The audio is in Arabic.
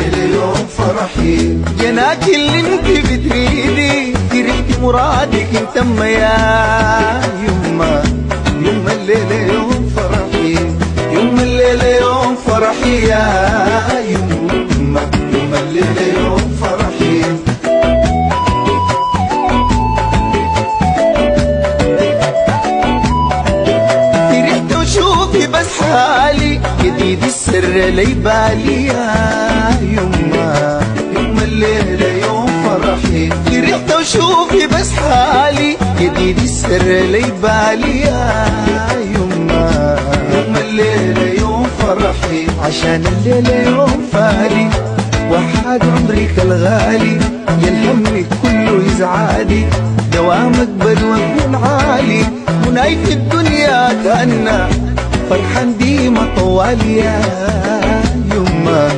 الليلة يوم فرحي. جناك اللي انت بتريدي فرحت مرادك انتم يا يما. يوم الليلة يوم فرحي، يوم الليلة يوم فرحي يا يما، يوم الليلة يوم فرحي. فرحت وشوفي بس حالي جديد السر لي بالي يا يما. يوم الليلة يوم فرحي، فرحت وشوفي بس حالي جديد السر لي بالي يا يما. يوم الليلة يوم فرحي، عشان الليلة يوم فالي وحاد عمرك الغالي، يا الهم كله يزعادي دوامك بدوك من عالي. مناي في الدنيا تهنى فرحان ديما طوالي يا يما.